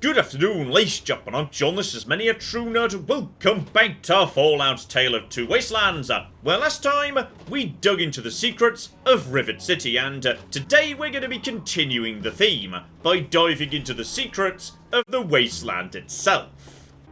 Good afternoon, ladies and gentlemen, I'm John, this is Many a True Nerd. Welcome back to Fallout's Tale of Two Wastelands. Well, last time, we dug into the secrets of Rivet City, and today we're going to be continuing the theme by diving into the secrets of the Wasteland itself.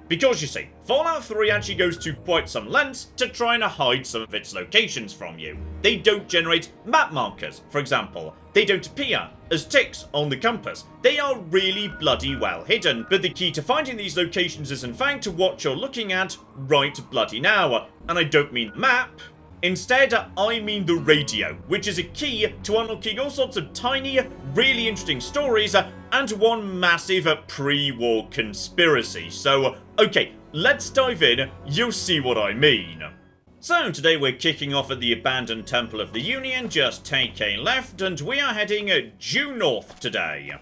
Because you see, Fallout 3 actually goes to quite some lengths to try and hide some of its locations from you. They don't generate map markers, for example. They don't appear as ticks on the compass. They are really bloody well hidden, but the key to finding these locations is in fact what you're looking at right bloody now. And I don't mean the map. Instead, I mean the radio, which is a key to unlocking all sorts of tiny, really interesting stories and one massive pre-war conspiracy. So, okay, let's dive in, you'll see what I mean. So, today we're kicking off at the abandoned Temple of the Union, just take a left, and we are heading due north today.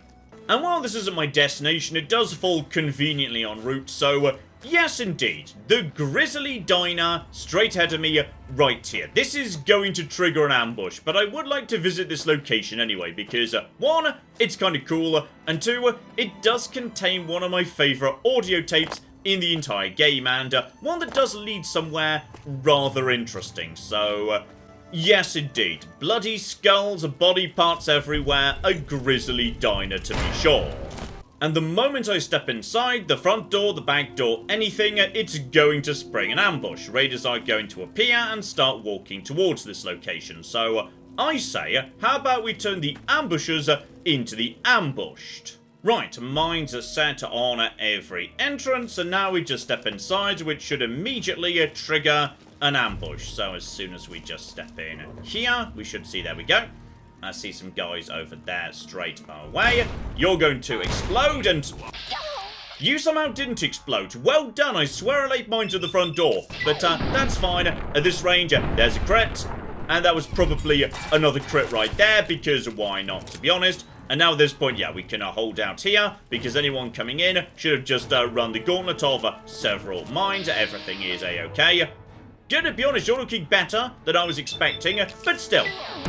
And while this isn't my destination, it does fall conveniently en route, so yes indeed, the Grizzly Diner straight ahead of me right here. This is going to trigger an ambush, but I would like to visit this location anyway, because one, it's kind of cool, and two, it does contain one of my favourite audio tapes in the entire game, and one that does lead somewhere rather interesting. So, yes indeed, bloody skulls, body parts everywhere, a Grizzly Diner to be sure. And the moment I step inside, the front door, the back door, anything, it's going to spring an ambush. Raiders are going to appear and start walking towards this location. So, I say, how about we turn the ambushers into the ambushed? Right, mines are set on every entrance, and now we just step inside, which should immediately trigger an ambush. So as soon as we just step in here, we should see, there we go. I see some guys over there straight away. You're going to explode, and you somehow didn't explode. Well done, I swear I laid mine to the front door. But that's fine. At this range, there's a crit. And that was probably another crit right there, because why not, to be honest. And now at this point, yeah, we can hold out here, because anyone coming in should have just run the gauntlet of several mines. Everything is a-okay. Gonna be honest, you're looking better than I was expecting, but still,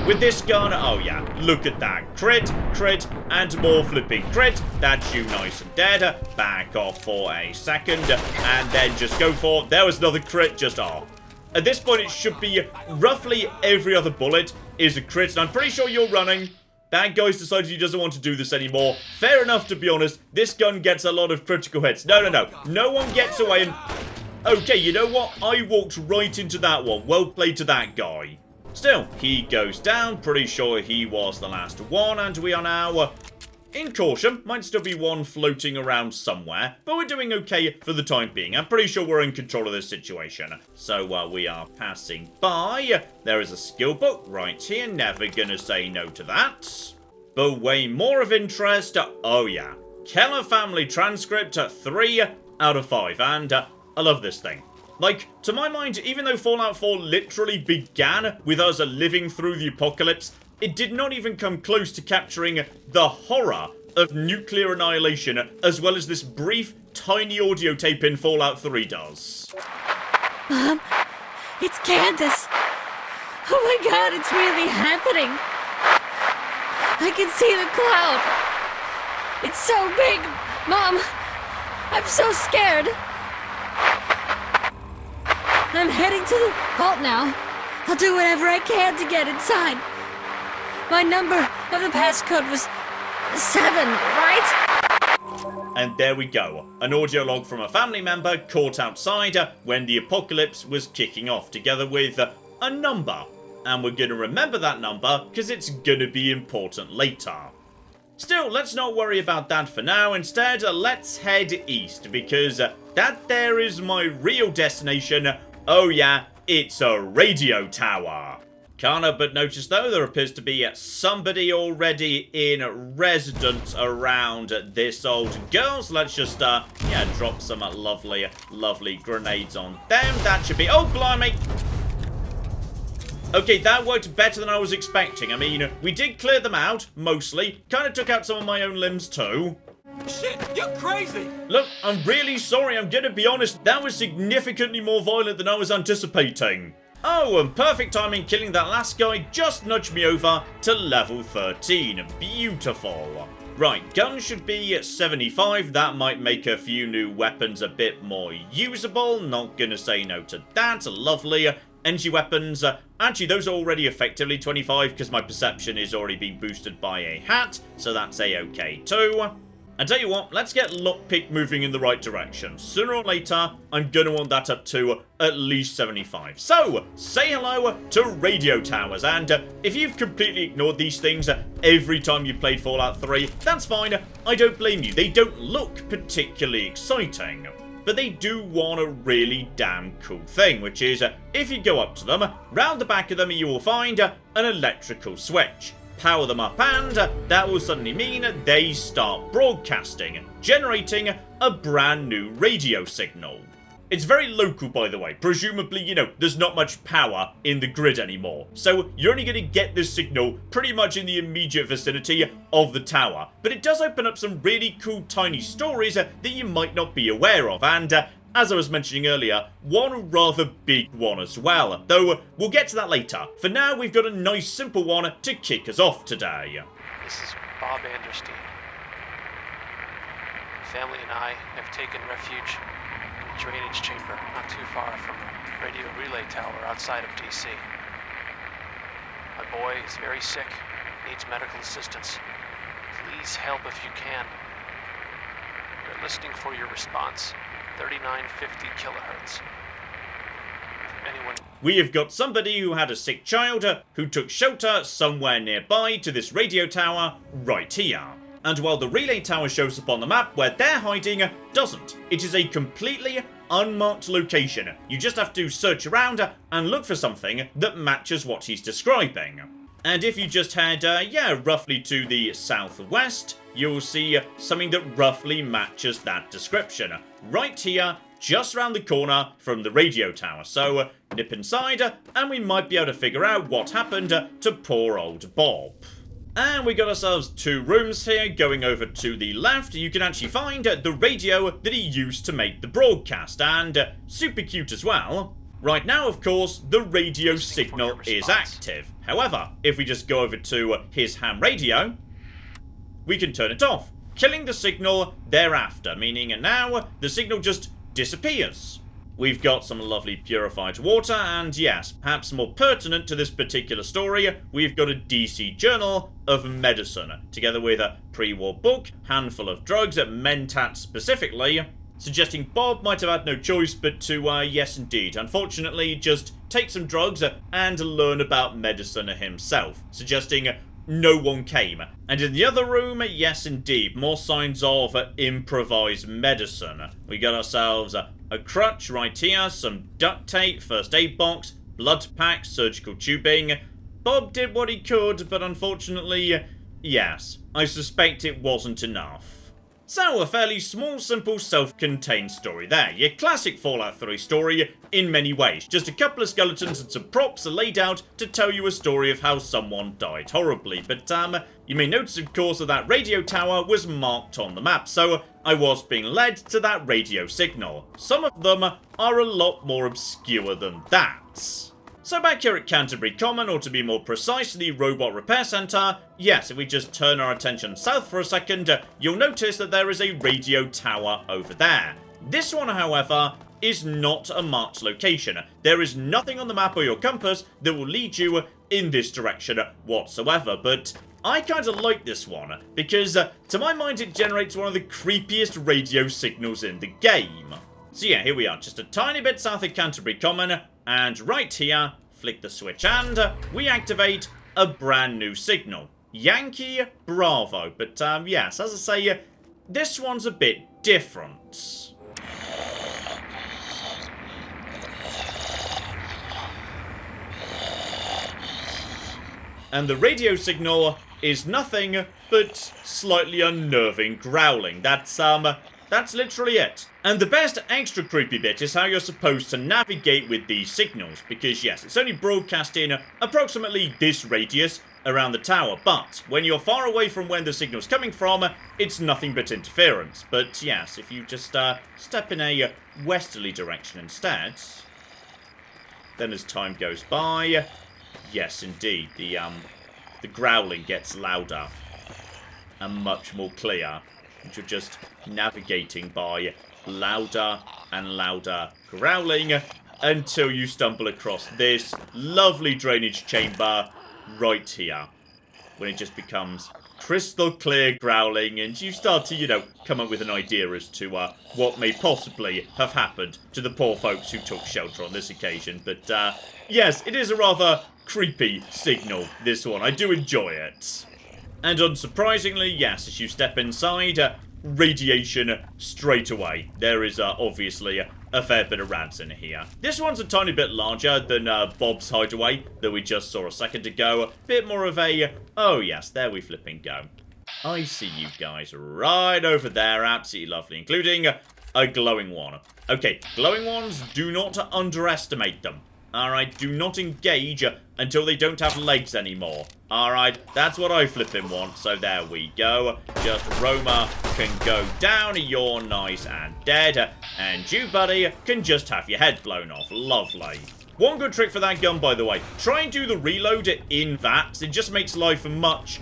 with this gun, oh yeah, look at that. Crit, crit, and more flipping crit. That's you nice and dead. Back off for a second, and then just go for, there was another crit, just, oh. At this point, it should be roughly every other bullet is a crit, and I'm pretty sure you're running. That guy's decided he doesn't want to do this anymore. Fair enough, to be honest. This gun gets a lot of critical hits. No. No one gets away and... Okay, you know what? I walked right into that one. Well played to that guy. Still, he goes down. Pretty sure he was the last one. And we are now in caution. Might still be one floating around somewhere. But we're doing okay for the time being. I'm pretty sure we're in control of this situation. So we are passing by. There is a skill book right here. Never gonna say no to that. But way more of interest. Oh yeah. Keller family transcript 3 out of 5. And I love this thing. Like, to my mind, even though Fallout 4 literally began with us living through the apocalypse, it did not even come close to capturing the horror of nuclear annihilation, as well as this brief, tiny audio tape in Fallout 3 does. Mom, it's Candace. Oh my god, it's really happening. I can see the cloud. It's so big. Mom, I'm so scared. I'm heading to the vault now. I'll do whatever I can to get inside. My number of the passcode was 7, right? And there we go. An audio log from a family member caught outside when the apocalypse was kicking off, together with a number. And we're going to remember that number because it's going to be important later. Still, let's not worry about that for now. Instead, let's head east, because that there is my real destination. Oh yeah, it's a radio tower. Can't help but notice, though, there appears to be somebody already in residence around this old girl. So let's just, yeah, drop some lovely, lovely grenades on them. That should be... Oh, blimey! Okay, that worked better than I was expecting. I mean, we did clear them out, mostly. Kind of took out some of my own limbs, too. Shit, you're crazy! Look, I'm really sorry. I'm gonna be honest. That was significantly more violent than I was anticipating. Oh, and perfect timing killing that last guy just nudged me over to level 13. Beautiful. Right, guns should be at 75. That might make a few new weapons a bit more usable. Not gonna say no to that. Lovely. Energy weapons, actually those are already effectively 25 because my perception is already being boosted by a hat, so that's a-okay too. I tell you what, let's get lockpick moving in the right direction. Sooner or later, I'm gonna want that up to at least 75. So, say hello to radio towers, and if you've completely ignored these things every time you played Fallout 3, that's fine, I don't blame you. They don't look particularly exciting, but they do one a really damn cool thing, which is, if you go up to them, round the back of them you will find an electrical switch. Power them up and that will suddenly mean they start broadcasting, generating a brand new radio signal. It's very local, by the way. Presumably, you know, there's not much power in the grid anymore. So you're only going to get this signal pretty much in the immediate vicinity of the tower. But it does open up some really cool tiny stories that you might not be aware of. And as I was mentioning earlier, one rather big one as well. Though we'll get to that later. For now, we've got a nice simple one to kick us off today. This is Bob Anderstein. Family and I have taken refuge in a drainage chamber not too far from a radio relay tower outside of DC. My boy is very sick, needs medical assistance. Please help if you can. We're listening for your response. 3950 kilohertz. If anyone... We have got somebody who had a sick child who took shelter somewhere nearby to this radio tower right here. And while the relay tower shows up on the map where they're hiding, doesn't. It is a completely unmarked location. You just have to search around and look for something that matches what he's describing. And if you just head, roughly to the southwest, you'll see something that roughly matches that description. Right here, just around the corner from the radio tower. So, nip inside, and we might be able to figure out what happened to poor old Bob. And we got ourselves two rooms here. Going over to the left, you can actually find the radio that he used to make the broadcast, and super cute as well. Right now, of course, the radio signal is active. However, if we just go over to his ham radio, we can turn it off, killing the signal thereafter, meaning now the signal just disappears. We've got some lovely purified water, and yes, perhaps more pertinent to this particular story, we've got a DC Journal of Medicine, together with a pre-war book, handful of drugs, Mentat specifically, suggesting Bob might have had no choice but to, yes indeed, unfortunately just take some drugs and learn about medicine himself, suggesting no one came. And in the other room, yes indeed, more signs of improvised medicine. We got ourselves a crutch right here, some duct tape, first aid box, blood pack, surgical tubing. Bob did what he could, but unfortunately, yes, I suspect it wasn't enough. So, a fairly small, simple, self-contained story there. Your classic Fallout 3 story in many ways. Just a couple of skeletons and some props are laid out to tell you a story of how someone died horribly. But, you may notice, of course, that radio tower was marked on the map, so I was being led to that radio signal. Some of them are a lot more obscure than that. So back here at Canterbury Common, or to be more precise, the Robot Repair Centre, yes, if we just turn our attention south for a second, you'll notice that there is a radio tower over there. This one, however, is not a marked location. There is nothing on the map or your compass that will lead you in this direction whatsoever, but I kind of like this one, because to my mind it generates one of the creepiest radio signals in the game. So yeah, here we are, just a tiny bit south of Canterbury Common, and right here, flick the switch and we activate a brand new signal. Yankee Bravo. But yes, as I say, this one's a bit different. And the radio signal is nothing but slightly unnerving growling. That's literally it. And the best extra creepy bit is how you're supposed to navigate with these signals, because yes, it's only broadcasting approximately this radius around the tower, but when you're far away from where the signal's coming from, it's nothing but interference. But yes, if you just step in a westerly direction instead, then as time goes by, yes indeed, the growling gets louder. and much more clear. And you're just navigating by louder and louder growling until you stumble across this lovely drainage chamber right here, when it just becomes crystal clear growling, and you start to, you know, come up with an idea as to what may possibly have happened to the poor folks who took shelter on this occasion. But, yes, it is a rather creepy signal, this one. I do enjoy it. And unsurprisingly, yes, as you step inside, radiation straight away. There is obviously a fair bit of rats in here. This one's a tiny bit larger than Bob's hideaway that we just saw a second ago. A bit more of a, oh yes, there we flipping go. I see you guys right over there, absolutely lovely, including a glowing one. Okay, glowing ones, do not underestimate them. Alright, do not engage until they don't have legs anymore. Alright, that's what I flipping want, so there we go. Just Roma can go down, you're nice and dead. And you, buddy, can just have your head blown off. Lovely. One good trick for that gun, by the way. Try and do the reload in VATS. It just makes life much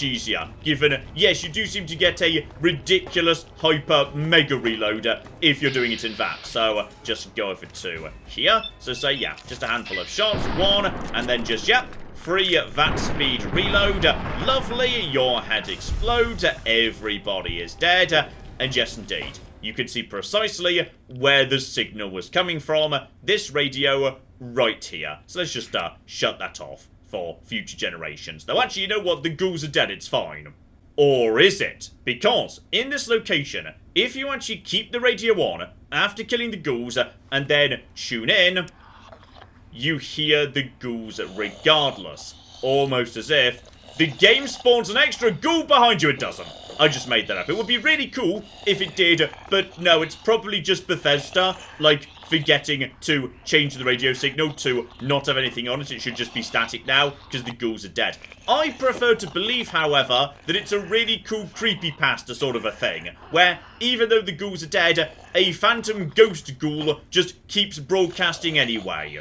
easier. Given, yes, you do seem to get a ridiculous, hyper, mega reload if you're doing it in VATS. So, just go over to here. So say, yeah, just a handful of shots. One, and then just, yep. Free VAT speed reload. Lovely. Your head explodes. Everybody is dead. And yes, indeed. You can see precisely where the signal was coming from. This radio right here. So let's just shut that off for future generations. Though actually, you know what? The ghouls are dead. It's fine. Or is it? Because in this location, if you actually keep the radio on after killing the ghouls and then tune in, you hear the ghouls regardless. Almost as if the game spawns an extra ghoul behind you. It doesn't. I just made that up. It would be really cool if it did, but no, it's probably just Bethesda, like, forgetting to change the radio signal to not have anything on it. It should just be static now, because the ghouls are dead. I prefer to believe, however, that it's a really cool creepypasta sort of a thing, where even though the ghouls are dead, a phantom ghost ghoul just keeps broadcasting anyway.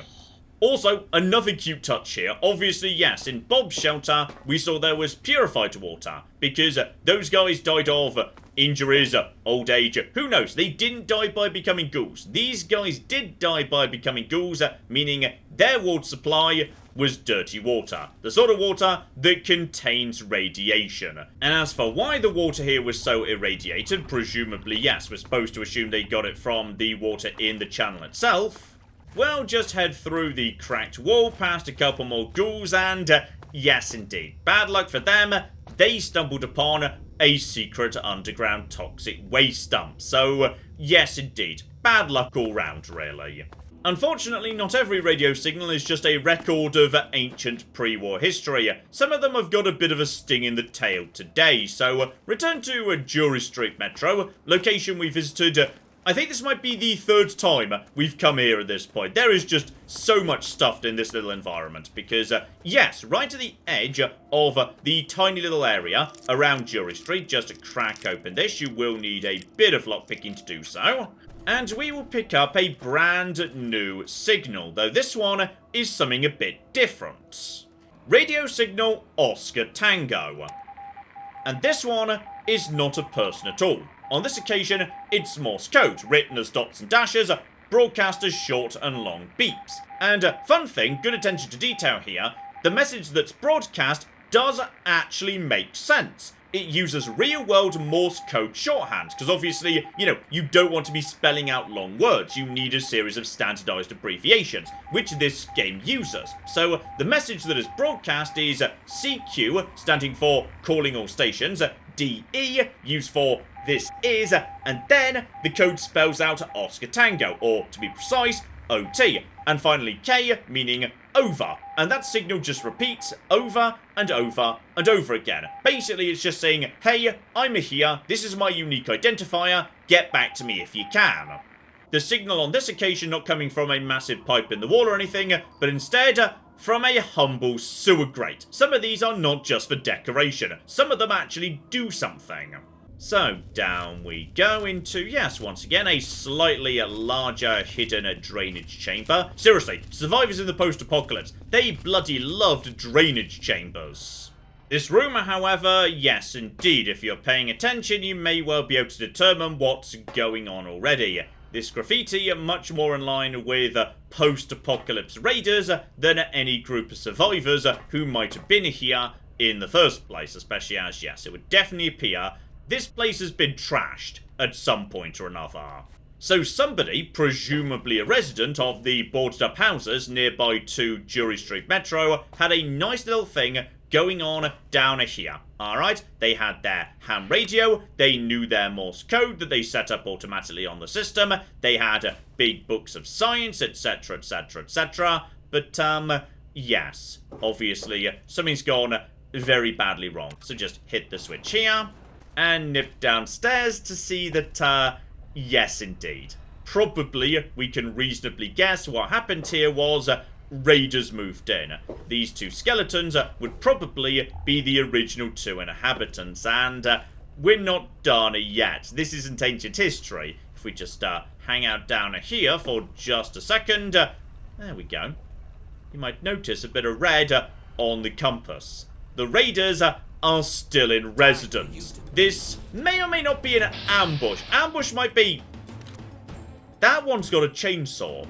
Also, another cute touch here. Obviously, yes, in Bob's shelter, we saw there was purified water. Because those guys died of injuries, old age, who knows? They didn't die by becoming ghouls. These guys did die by becoming ghouls, meaning their water supply was dirty water. The sort of water that contains radiation. And as for why the water here was so irradiated, presumably, yes, we're supposed to assume they got it from the water in the channel itself. Well, just head through the cracked wall, past a couple more ghouls, and yes, indeed, bad luck for them, they stumbled upon a secret underground toxic waste dump. So, yes, indeed, bad luck all round, really. Unfortunately, not every radio signal is just a record of ancient pre-war history. Some of them have got a bit of a sting in the tail today, so return to Jury Street Metro, location we visited. I think this might be the third time we've come here at this point. There is just so much stuff in this little environment because, yes, right at the edge of the tiny little area around Jury Street, just to crack open this, you will need a bit of lockpicking to do so. And we will pick up a brand new signal, though this one is something a bit different. Radio signal Oscar Tango. And this one is not a person at all. On this occasion, it's Morse code, written as dots and dashes, broadcast as short and long beeps. And fun thing, good attention to detail here, the message that's broadcast does actually make sense. It uses real-world Morse code shorthand, because obviously, you know, you don't want to be spelling out long words. You need a series of standardized abbreviations, which this game uses. So the message that is broadcast is CQ, standing for calling all stations, DE, used for this is, and then the code spells out Oscar Tango, or to be precise, OT, and finally K, meaning over, and that signal just repeats over and over and over again. Basically, it's just saying, hey, I'm here, this is my unique identifier, get back to me if you can. The signal on this occasion not coming from a massive pipe in the wall or anything, but instead from a humble sewer grate. Some of these are not just for decoration, some of them actually do something. So, down we go into, yes, once again, a slightly larger hidden drainage chamber. Seriously, survivors in the post-apocalypse, they bloody loved drainage chambers. This rumour, however, yes indeed, if you're paying attention, you may well be able to determine what's going on already. This graffiti much more in line with post-apocalypse raiders than any group of survivors who might have been here in the first place, especially as, yes, it would definitely appear this place has been trashed at some point or another. So somebody, presumably a resident of the boarded up houses nearby to Jury Street Metro, had a nice little thing going on down here. Alright, they had their ham radio, they knew their Morse code that they set up automatically on the system, they had big books of science, etc, etc, etc, but, yes, obviously, something's gone very badly wrong. So just hit the switch here, and nip downstairs to see that, yes indeed. Probably, we can reasonably guess what happened here was, raiders moved in. These two skeletons would probably be the original two inhabitants, and we're not done yet. This isn't ancient history. If we just hang out down here for just a second, there we go. You might notice a bit of red on the compass. The raiders are still in residence. This may or may not be an ambush. Ambush might be... That one's got a chainsaw.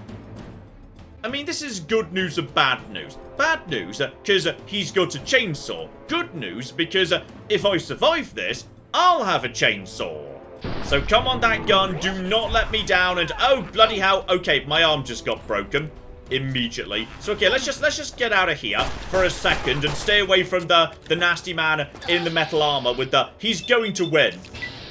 I mean, this is good news or bad news. Bad news, because he's got a chainsaw. Good news, because if I survive this, I'll have a chainsaw. So come on, that gun, do not let me down, and oh, bloody hell, okay, my arm just got broken immediately. So, okay, let's just get out of here for a second and stay away from the nasty man in the metal armor with the... He's going to win.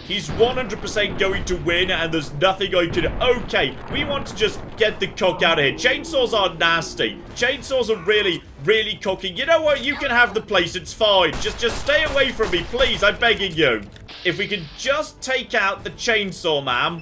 He's 100% going to win, and there's nothing I can... Okay, we want to just get the cock out of here. Chainsaws are nasty. Chainsaws are really, really cocky. You know what? You can have the place. It's fine. Just stay away from me, please. I'm begging you. If we can just take out the chainsaw, ma'am,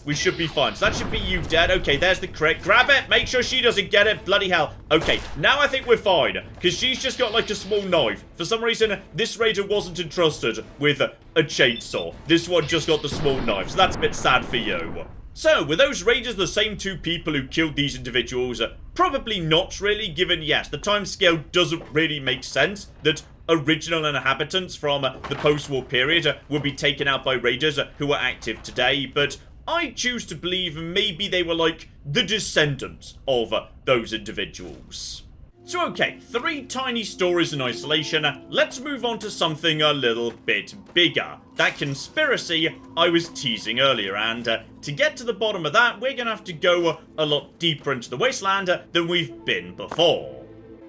we should be fine. So that should be you dead. Okay, there's the crit. Grab it. Make sure she doesn't get it. Bloody hell. Okay, now I think we're fine. Because she's just got like a small knife. For some reason, this raider wasn't entrusted with a chainsaw. This one just got the small knife. So that's a bit sad for you. So, were those raiders the same two people who killed these individuals? Probably not really, given, yes, the timescale doesn't really make sense that original inhabitants from the post-war period would be taken out by raiders who are active today, but I choose to believe maybe they were like the descendants of those individuals. So okay, 3 tiny stories in isolation, let's move on to something a little bit bigger. That conspiracy I was teasing earlier, and to get to the bottom of that, we're gonna have to go a lot deeper into the wasteland than we've been before.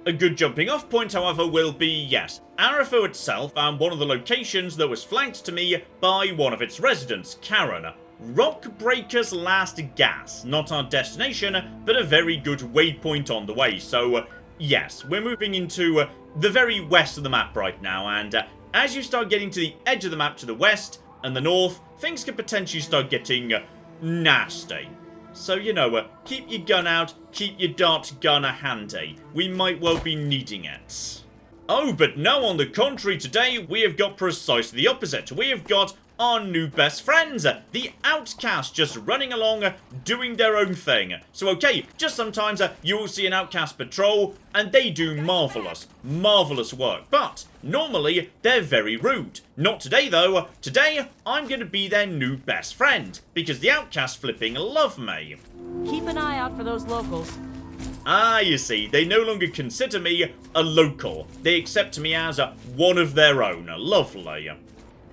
A good jumping off point, however, will be, yes, Arifo itself, and one of the locations that was flanked to me by one of its residents, Karen. Rockbreaker's Last Gas, not our destination, but a very good waypoint on the way, so yes, we're moving into the very west of the map right now, and as you start getting to the edge of the map to the west and the north, things could potentially start getting nasty. So, you know, keep your gun out, keep your dart gun handy. We might well be needing it. Oh, but no, on the contrary, today we have got precisely the opposite. We have got our new best friends, the Outcast, just running along, doing their own thing. So okay, just sometimes you will see an Outcast patrol, and they do marvellous, marvellous work. But normally, they're very rude. Not today, though. Today, I'm going to be their new best friend, because the Outcast flipping love me. Keep an eye out for those locals. Ah, you see, they no longer consider me a local. They accept me as one of their own. Lovely.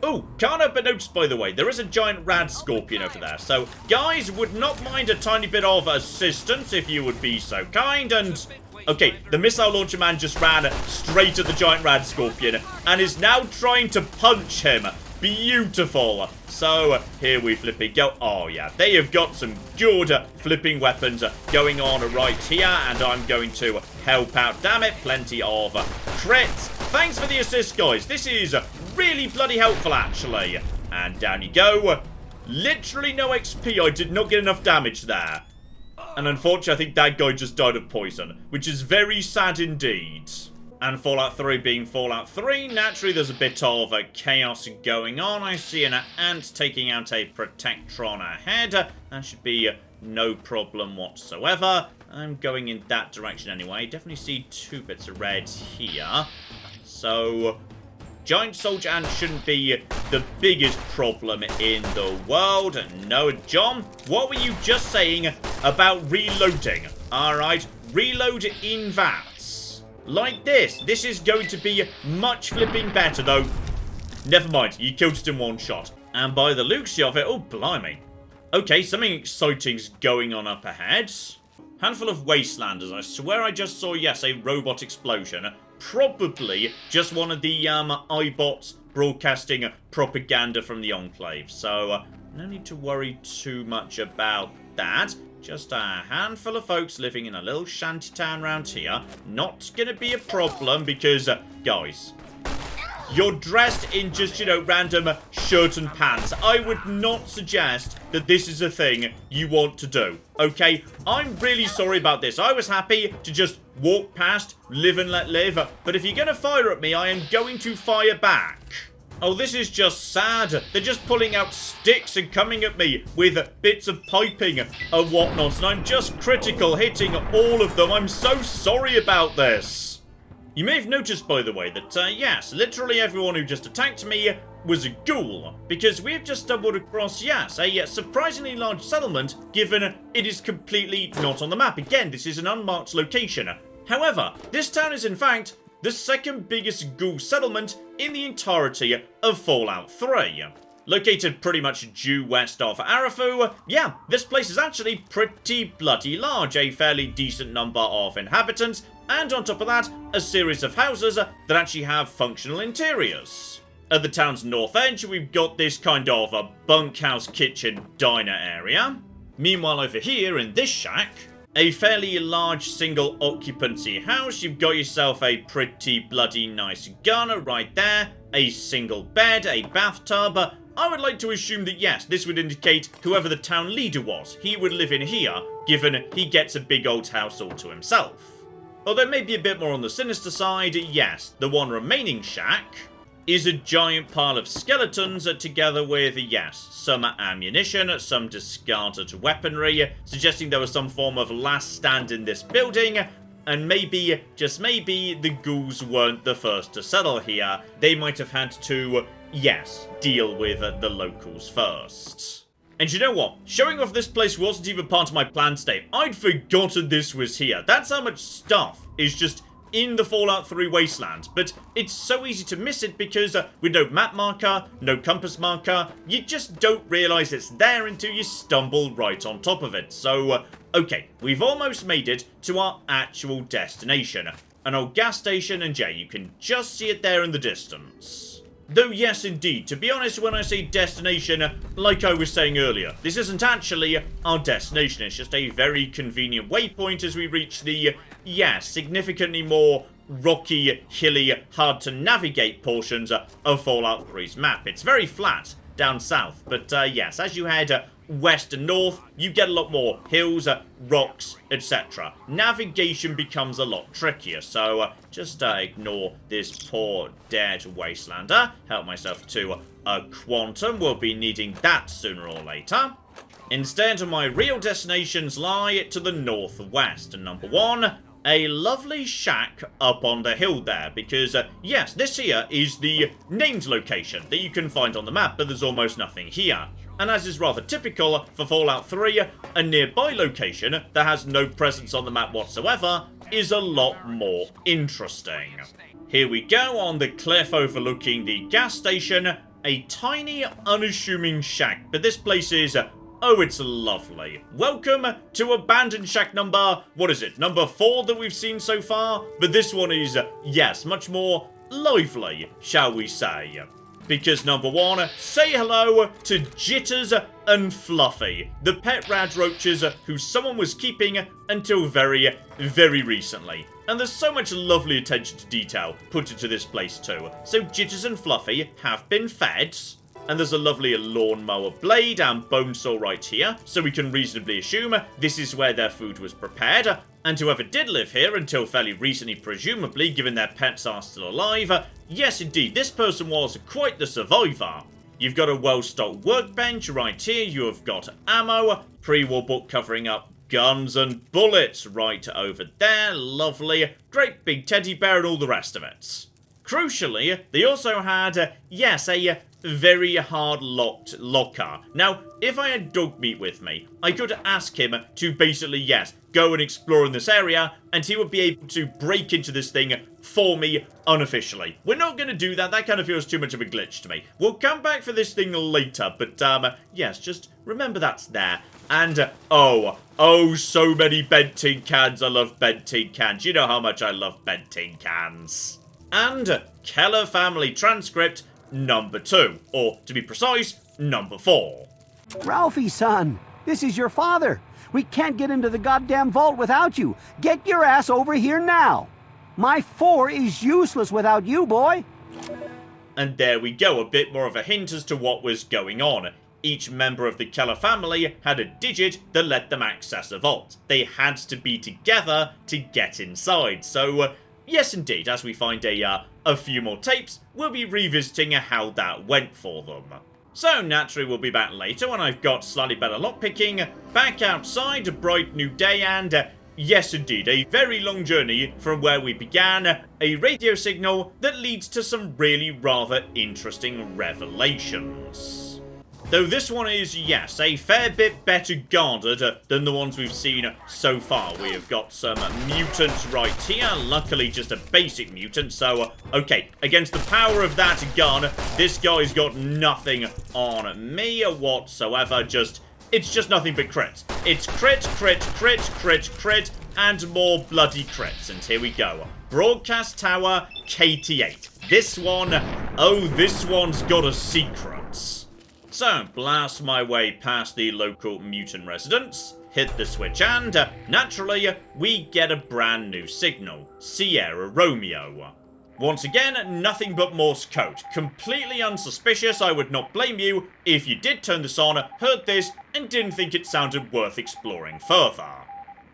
Oh, can't help but notice, by the way, there is a giant rad scorpion over there. So, guys, would not mind a tiny bit of assistance if you would be so kind. And, okay, the missile launcher man just ran straight at the giant rad scorpion and is now trying to punch him. Beautiful. So, here we flipping go. Oh, yeah, they have got some good flipping weapons going on right here, and I'm going to help out. Damn it, plenty of crits. Thanks for the assist, guys. This is really bloody helpful, actually. And down you go. Literally no XP. I did not get enough damage there. And unfortunately, I think that guy just died of poison, which is very sad indeed. And Fallout 3 being Fallout 3, naturally there's a bit of chaos going on. I see an ant taking out a Protectron ahead. That should be no problem whatsoever. I'm going in that direction anyway. Definitely see 2 bits of red here. So, giant soldier ant shouldn't be the biggest problem in the world. No, John, what were you just saying about reloading? Alright, reload in VATS. Like this. This is going to be much flipping better, though. Never mind, you killed it in one shot. And by the looks of it, oh, blimey. Okay, something exciting's going on up ahead. Handful of Wastelanders. I swear I just saw, yes, a robot explosion. Probably just one of the iBots broadcasting propaganda from the Enclave. So, no need to worry too much about that. Just a handful of folks living in a little shanty town around here. Not gonna be a problem because, guys, you're dressed in just, you know, random shirt and pants. I would not suggest that this is a thing you want to do, okay? I'm really sorry about this. I was happy to just walk past, live and let live. But if you're going to fire at me, I am going to fire back. Oh, this is just sad. They're just pulling out sticks and coming at me with bits of piping and whatnot. And I'm just critical, hitting all of them. I'm so sorry about this. You may have noticed, by the way, that, yes, literally everyone who just attacked me was a ghoul, because we've just stumbled across, yes, a surprisingly large settlement, given it is completely not on the map. Again, this is an unmarked location. However, this town is, in fact, the second biggest ghoul settlement in the entirety of Fallout 3. Located pretty much due west of Arafu, yeah, this place is actually pretty bloody large, a fairly decent number of inhabitants, and on top of that, a series of houses that actually have functional interiors. At the town's north edge, we've got this kind of a bunkhouse kitchen diner area. Meanwhile, over here in this shack, a fairly large single occupancy house. You've got yourself a pretty bloody nice gun right there, a single bed, a bathtub. I would like to assume that, yes, this would indicate whoever the town leader was. He would live in here, given he gets a big old house all to himself. Although maybe a bit more on the sinister side, yes, the one remaining shack is a giant pile of skeletons together with, yes, some ammunition, some discarded weaponry, suggesting there was some form of last stand in this building, and maybe, just maybe, the ghouls weren't the first to settle here. They might have had to, yes, deal with the locals first. And you know what? Showing off this place wasn't even part of my plan today. I'd forgotten this was here. That's how much stuff is just in the Fallout 3 Wasteland. But it's so easy to miss it because with no map marker, no compass marker, you just don't realise it's there until you stumble right on top of it. So, okay, we've almost made it to our actual destination. An old gas station, and yeah, you can just see it there in the distance. Though yes, indeed, to be honest, when I say destination, like I was saying earlier, this isn't actually our destination, it's just a very convenient waypoint as we reach the, yes, significantly more rocky, hilly, hard to navigate portions of Fallout 3's map. It's very flat down south, but yes, as you head west and north, you get a lot more hills, rocks, etc. Navigation becomes a lot trickier, so just ignore this poor dead wastelander. Help myself to a quantum. We'll be needing that sooner or later. Instead, my real destinations lie to the northwest. And number one, a lovely shack up on the hill there, because, yes, this here is the named location that you can find on the map, but there's almost nothing here. And as is rather typical for Fallout 3, a nearby location that has no presence on the map whatsoever is a lot more interesting. Here we go on the cliff overlooking the gas station, a tiny, unassuming shack, but this place is, oh, it's lovely. Welcome to abandoned shack number, what is it, number 4 that we've seen so far? But this one is, yes, much more lively, shall we say. Because number 1, say hello to Jitters and Fluffy, the pet rad roaches who someone was keeping until very, very recently. And there's so much lovely attention to detail put into this place too. So Jitters and Fluffy have been fed, and there's a lovely lawnmower blade and bone saw right here, so we can reasonably assume this is where their food was prepared. And whoever did live here until fairly recently, presumably, given their pets are still alive, yes indeed, this person was quite the survivor. You've got a well-stocked workbench right here, you have got ammo, pre-war book covering up guns and bullets right over there, lovely, great big teddy bear and all the rest of it. Crucially, they also had, yes, a very hard locked locker. Now, if I had Dogmeat with me, I could ask him to basically, yes, go and explore in this area, and he would be able to break into this thing for me unofficially. We're not going to do that. That kind of feels too much of a glitch to me. We'll come back for this thing later, but yes, just remember that's there. And, oh, so many bent tin cans. I love bent tin cans. You know how much I love bent tin cans. And Keller family transcript number 2, or to be precise, number 4. Ralphie, son, this is your father. We can't get into the goddamn vault without you. Get your ass over here now. My 4 is useless without you, boy. And there we go, a bit more of a hint as to what was going on. Each member of the Keller family had a digit that let them access a vault. They had to be together to get inside. So, yes indeed, as we find a few more tapes, we'll be revisiting how that went for them. So naturally we'll be back later when I've got slightly better lockpicking, back outside, a bright new day, and yes indeed, a very long journey from where we began, a radio signal that leads to some really rather interesting revelations. Though this one is, yes, a fair bit better guarded than the ones we've seen so far. We have got some mutants right here, luckily just a basic mutant, so, okay, against the power of that gun, this guy's got nothing on me whatsoever, it's just nothing but crits. It's crit, crit, crit, crit, crit, and more bloody crits, and here we go. Broadcast Tower, KT8. This one, oh, this one's got a secret. So, blast my way past the local mutant residents, hit the switch, and, naturally, we get a brand new signal. Sierra Romeo. Once again, nothing but Morse code. Completely unsuspicious, I would not blame you if you did turn this on, heard this, and didn't think it sounded worth exploring further.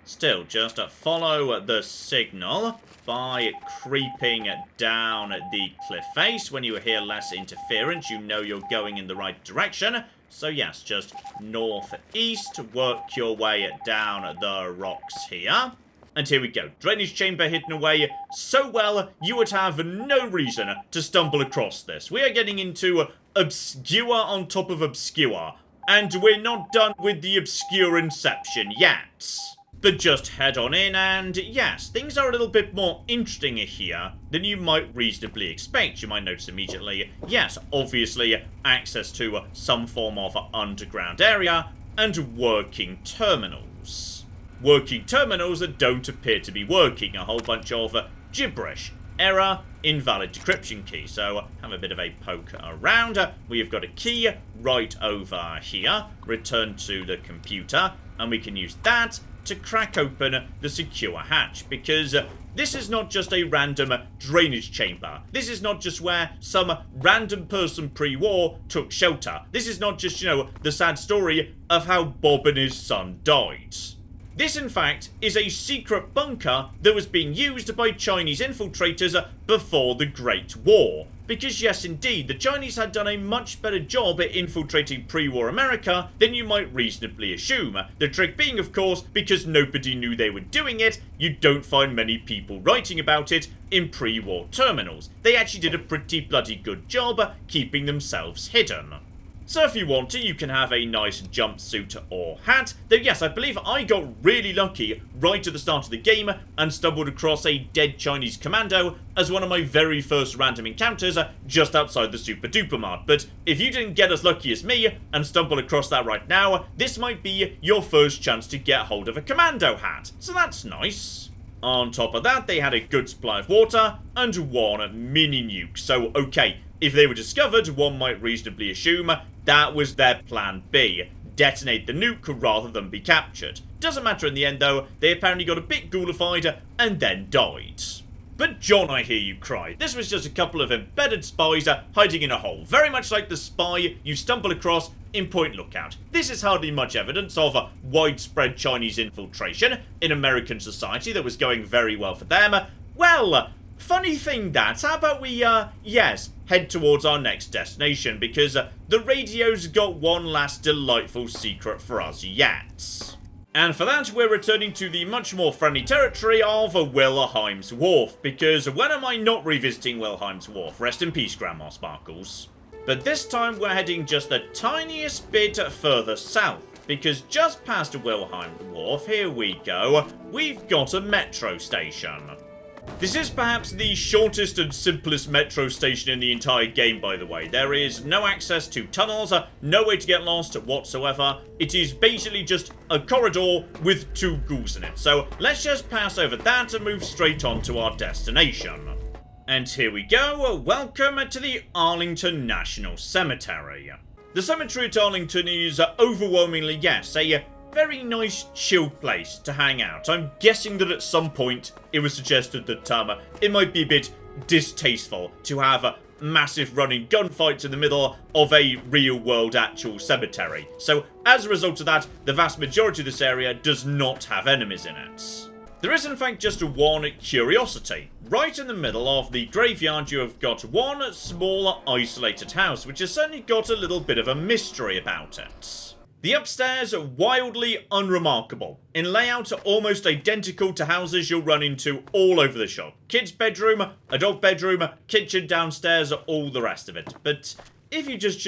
Still, just follow the signal by creeping down the cliff face. When you hear less interference, you know you're going in the right direction. So yes, just northeast, work your way down the rocks here. And here we go, drainage chamber hidden away so well you would have no reason to stumble across this. We are getting into obscure on top of obscure, and we're not done with the obscure inception yet. But just head on in, and yes, things are a little bit more interesting here than you might reasonably expect. You might notice immediately, yes, obviously access to some form of underground area and working terminals. Working terminals that don't appear to be working. A whole bunch of gibberish. Error, invalid decryption key. So have a bit of a poke around. We have got a key right over here. Return to the computer, and we can use that to crack open the secure hatch, because this is not just a random drainage chamber. This is not just where some random person pre-war took shelter. This is not just, the sad story of how Bob and his son died. This, in fact, is a secret bunker that was being used by Chinese infiltrators before the Great War. Because yes, indeed, the Chinese had done a much better job at infiltrating pre-war America than you might reasonably assume. The trick being, of course, because nobody knew they were doing it, you don't find many people writing about it in pre-war terminals. They actually did a pretty bloody good job keeping themselves hidden. So if you want to, you can have a nice jumpsuit or hat. Though yes, I believe I got really lucky right at the start of the game and stumbled across a dead Chinese commando as one of my very first random encounters just outside the Super Duper Mart. But if you didn't get as lucky as me and stumble across that right now, this might be your first chance to get hold of a commando hat. So that's nice. On top of that, they had a good supply of water and one mini nuke. So okay, if they were discovered, one might reasonably assume that was their plan B. Detonate the nuke rather than be captured. Doesn't matter in the end though, they apparently got a bit ghoulified and then died. But John, I hear you cry. This was just a couple of embedded spies hiding in a hole. Very much like the spy you stumble across in Point Lookout. This is hardly much evidence of widespread Chinese infiltration in American society that was going very well for them. Well, funny thing that, how about we, yes, head towards our next destination, because the radio's got one last delightful secret for us yet. And for that, we're returning to the much more friendly territory of Wilhelm's Wharf, because when am I not revisiting Wilhelm's Wharf? Rest in peace, Grandma Sparkles. But this time we're heading just the tiniest bit further south, because just past Wilhelm's Wharf, here we go, we've got a metro station. This is perhaps the shortest and simplest metro station in the entire game, by the way. There is no access to tunnels, no way to get lost whatsoever. It is basically just a corridor with two ghouls in it. So let's just pass over that and move straight on to our destination. And here we go. Welcome to the Arlington National Cemetery. The cemetery at Arlington is overwhelmingly, yes, a very nice, chill place to hang out. I'm guessing that at some point it was suggested that it might be a bit distasteful to have massive running gunfights in the middle of a real-world actual cemetery. So, as a result of that, the vast majority of this area does not have enemies in it. There is in fact just one curiosity. Right in the middle of the graveyard you have got one small isolated house, which has certainly got a little bit of a mystery about it. The upstairs are wildly unremarkable. In layout, almost identical to houses you'll run into all over the shop. Kid's bedroom, adult bedroom, kitchen downstairs, all the rest of it. But if you just,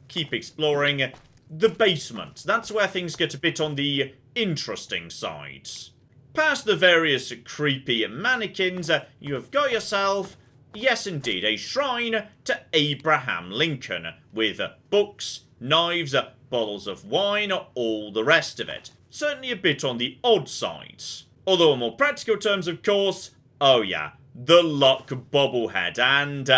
keep exploring, the basement, that's where things get a bit on the interesting side. Past the various creepy mannequins, you have got yourself, yes indeed, a shrine to Abraham Lincoln, with books, knives, bottles of wine, all the rest of it. Certainly a bit on the odd side. Although in more practical terms, of course, oh yeah, the luck bobblehead, and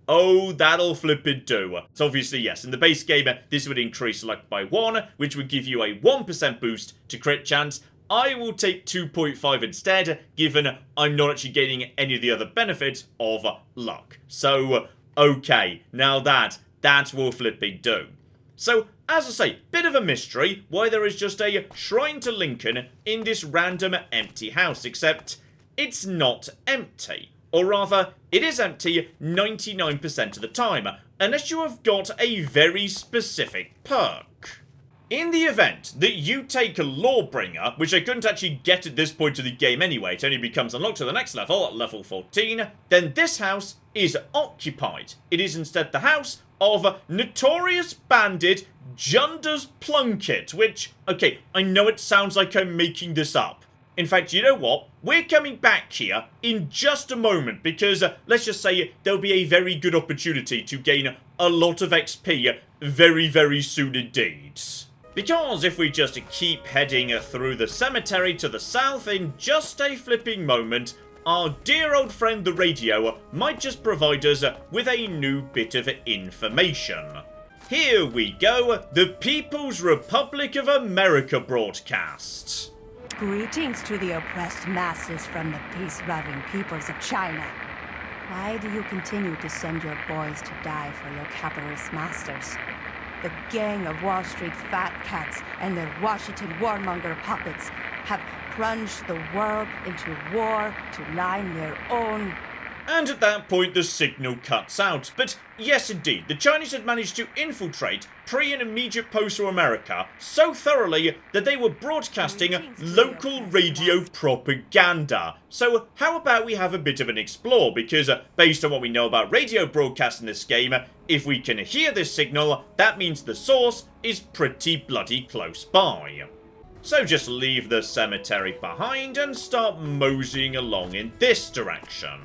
oh, that'll flippin' do. So obviously, yes, in the base game, this would increase luck by 1, which would give you a 1% boost to crit chance. I will take 2.5 instead, given I'm not actually gaining any of the other benefits of luck. So, okay, now that will flipping do. So, as I say, bit of a mystery why there is just a shrine to Lincoln in this random empty house, except it's not empty. Or rather, it is empty 99% of the time, unless you have got a very specific perk. In the event that you take a Lawbringer, which I couldn't actually get at this point of the game anyway, it only becomes unlocked to the next level, at level 14, then this house is occupied. It is instead the house of notorious bandit Junder's Plunkett, which, okay, I know it sounds like I'm making this up. In fact, you know what? We're coming back here in just a moment because, let's just say, there'll be a very good opportunity to gain a lot of XP very, very soon indeed. Because if we just keep heading through the cemetery to the south in just a flipping moment, our dear old friend the radio might just provide us with a new bit of information. Here we go, the People's Republic of America broadcast. Greetings to the oppressed masses from the peace-loving peoples of China. Why do you continue to send your boys to die for your capitalist masters? The gang of Wall Street fat cats and their Washington warmonger puppets have plunged the world into war to line their own. And at that point the signal cuts out. But yes indeed, the Chinese had managed to infiltrate pre- and immediate post-war America so thoroughly that they were broadcasting local radio propaganda. So how about we have a bit of an explore, because based on what we know about radio broadcasts in this game, if we can hear this signal, that means the source is pretty bloody close by. So just leave the cemetery behind and start moseying along in this direction.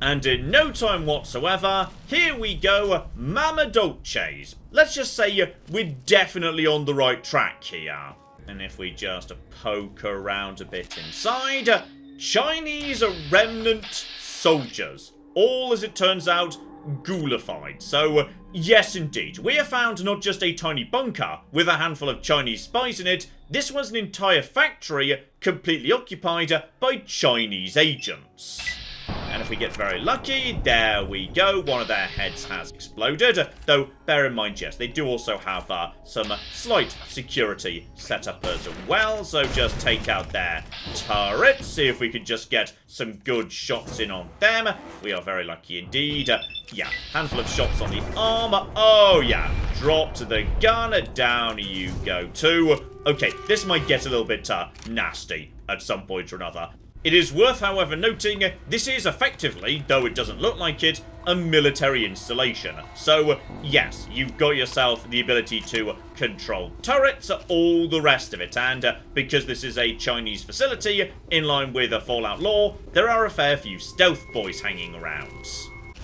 And in no time whatsoever, here we go, Mama Dolce's. Let's just say we're definitely on the right track here. And if we just poke around a bit inside, Chinese remnant soldiers. All, as it turns out, ghoulified. So, yes indeed, we have found not just a tiny bunker with a handful of Chinese spies in it, this was an entire factory completely occupied by Chinese agents. And if we get very lucky, there we go. One of their heads has exploded. Though, bear in mind, yes, they do also have some slight security set up as well. So just take out their turrets. See if we can just get some good shots in on them. We are very lucky indeed. Yeah, handful of shots on the armor. Oh, yeah. Dropped the gun. Down you go too. Okay, this might get a little bit nasty at some point or another. It is worth, however, noting this is effectively, though it doesn't look like it, a military installation. So, yes, you've got yourself the ability to control turrets, all the rest of it. And because this is a Chinese facility, in line with Fallout law, there are a fair few stealth boys hanging around.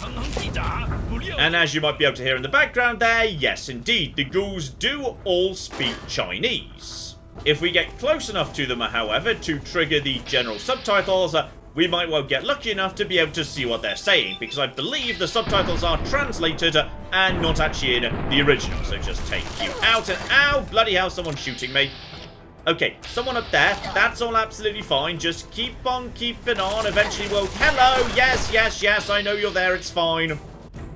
And as you might be able to hear in the background there, yes, indeed, the ghouls do all speak Chinese. If we get close enough to them, however, to trigger the general subtitles, we might well get lucky enough to be able to see what they're saying, because I believe the subtitles are translated and not actually in the original. So just take you out and... Ow! Bloody hell, someone's shooting me. Okay, someone up there. That's all absolutely fine. Just keep on keeping on. Eventually we'll... Hello! Yes, yes, yes, I know you're there. It's fine.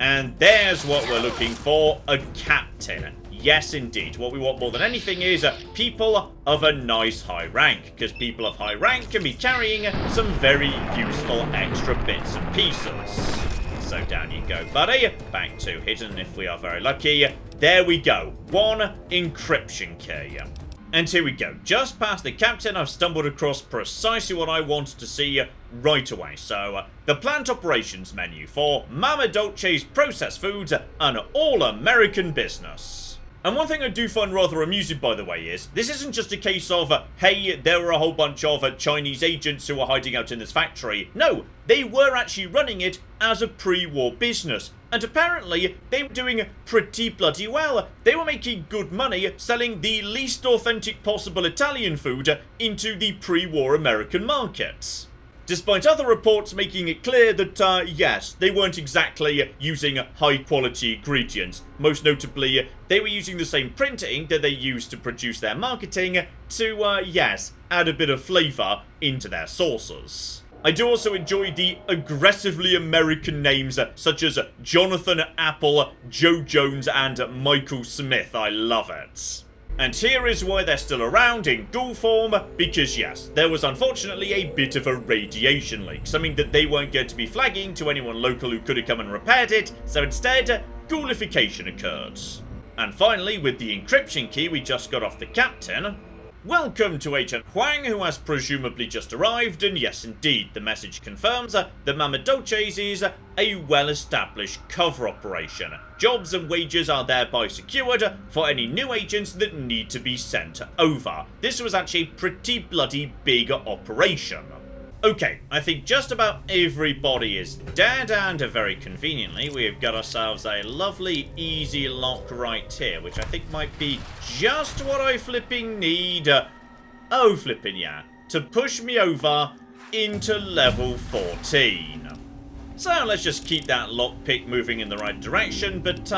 And there's what we're looking for. A captain. Yes, indeed. What we want more than anything is people of a nice high rank, because people of high rank can be carrying some very useful extra bits and pieces. So down you go, buddy. Back to hidden if we are very lucky. There we go. One encryption key. And here we go. Just past the captain, I've stumbled across precisely what I wanted to see right away. So, the plant operations menu for Mama Dolce's processed foods, an all-American business. And one thing I do find rather amusing, by the way, is this isn't just a case of, hey, there were a whole bunch of Chinese agents who were hiding out in this factory. No, they were actually running it as a pre-war business. And apparently, they were doing pretty bloody well. They were making good money selling the least authentic possible Italian food into the pre-war American markets. Despite other reports making it clear that, yes, they weren't exactly using high-quality ingredients. Most notably, they were using the same printing that they used to produce their marketing to, yes, add a bit of flavour into their sauces. I do also enjoy the aggressively American names such as Jonathan Apple, Joe Jones, and Michael Smith. I love it. And here is why they're still around in ghoul form, because yes, there was unfortunately a bit of a radiation leak, something that they weren't going to be flagging to anyone local who could have come and repaired it, so instead, ghoulification occurred. And finally, with the encryption key we just got off the captain, welcome to Agent Huang, who has presumably just arrived, and yes indeed, the message confirms that Mama Dolce's is a well-established cover operation. Jobs and wages are thereby secured for any new agents that need to be sent over. This was actually a pretty bloody big operation. Okay, I think just about everybody is dead, and very conveniently, we have got ourselves a lovely easy lock right here, which I think might be just what I flipping need. Oh, flipping yeah, to push me over into level 14. So let's just keep that lockpick moving in the right direction, but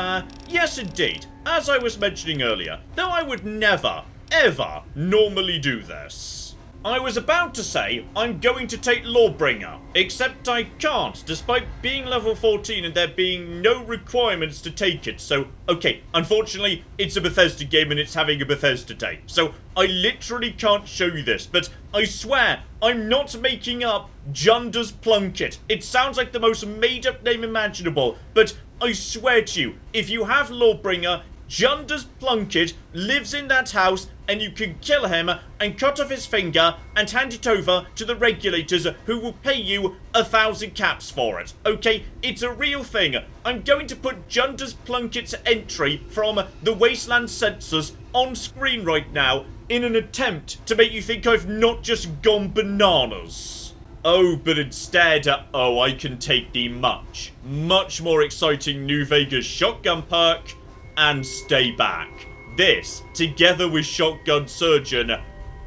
yes indeed, as I was mentioning earlier, though I would never, ever normally do this, I was about to say I'm going to take Lawbringer, except I can't, despite being level 14 and there being no requirements to take it. So, okay, unfortunately, it's a Bethesda game and it's having a Bethesda day. So, I literally can't show you this, but I swear, I'm not making up Junda's Plunkett. It sounds like the most made-up name imaginable, but I swear to you, if you have Lawbringer, Junda's Plunkett lives in that house, and you can kill him and cut off his finger and hand it over to the regulators who will pay you 1,000 caps for it. Okay, it's a real thing. I'm going to put Junda's Plunkett's entry from the Wasteland Census on screen right now in an attempt to make you think I've not just gone bananas. Oh, but instead, I can take the much, much more exciting New Vegas shotgun perk and stay back. This, together with Shotgun Surgeon,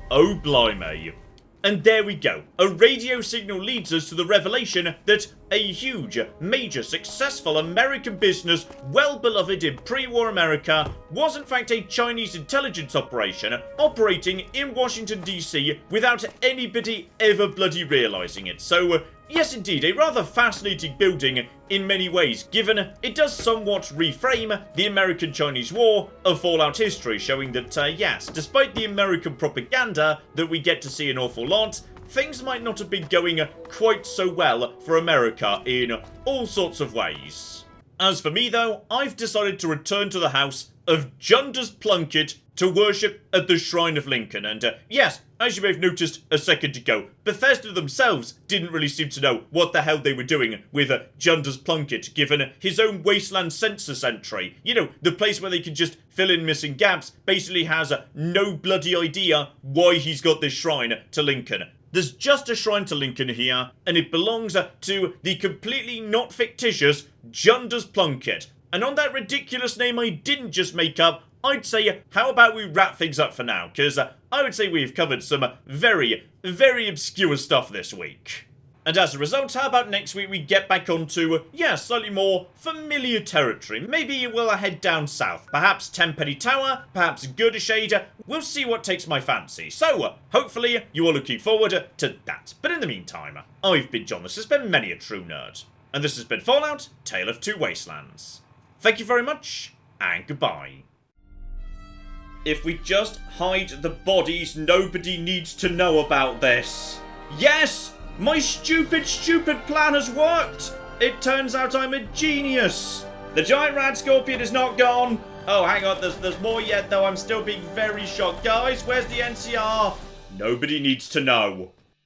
oh blimey. And there we go. A radio signal leads us to the revelation that a huge, major, successful American business, well beloved in pre-war America, was in fact a Chinese intelligence operation operating in Washington DC without anybody ever bloody realizing it. So, Yes, indeed, a rather fascinating building in many ways, given it does somewhat reframe the American-Chinese War of Fallout history, showing that, yes, despite the American propaganda that we get to see an awful lot, things might not have been going quite so well for America in all sorts of ways. As for me, though, I've decided to return to the house of Junders Plunkett to worship at the Shrine of Lincoln, and yes, as you may have noticed a second ago, Bethesda themselves didn't really seem to know what the hell they were doing with Junders Plunkett, given his own Wasteland census entry. You know, the place where they can just fill in missing gaps basically has no bloody idea why he's got this shrine to Lincoln. There's just a shrine to Lincoln here, and it belongs to the completely not fictitious Junders Plunkett. And on that ridiculous name I didn't just make up, I'd say, how about we wrap things up for now? Because I would say we've covered some very, very obscure stuff this week. And as a result, how about next week we get back onto, yeah, slightly more familiar territory. Maybe we'll head down south. Perhaps Tenpenny Tower, perhaps Goodishade. We'll see what takes my fancy. So, hopefully, you are looking forward to that. But in the meantime, I've been John, this has been Many a True Nerd. And this has been Fallout, Tale of Two Wastelands. Thank you very much, and goodbye. If we just hide the bodies, nobody needs to know about this. Yes! My stupid plan has worked! It turns out I'm a genius! The giant rat scorpion is not gone! Oh, hang on, there's more yet though, I'm still being very shocked. Guys, where's the NCR? Nobody needs to know.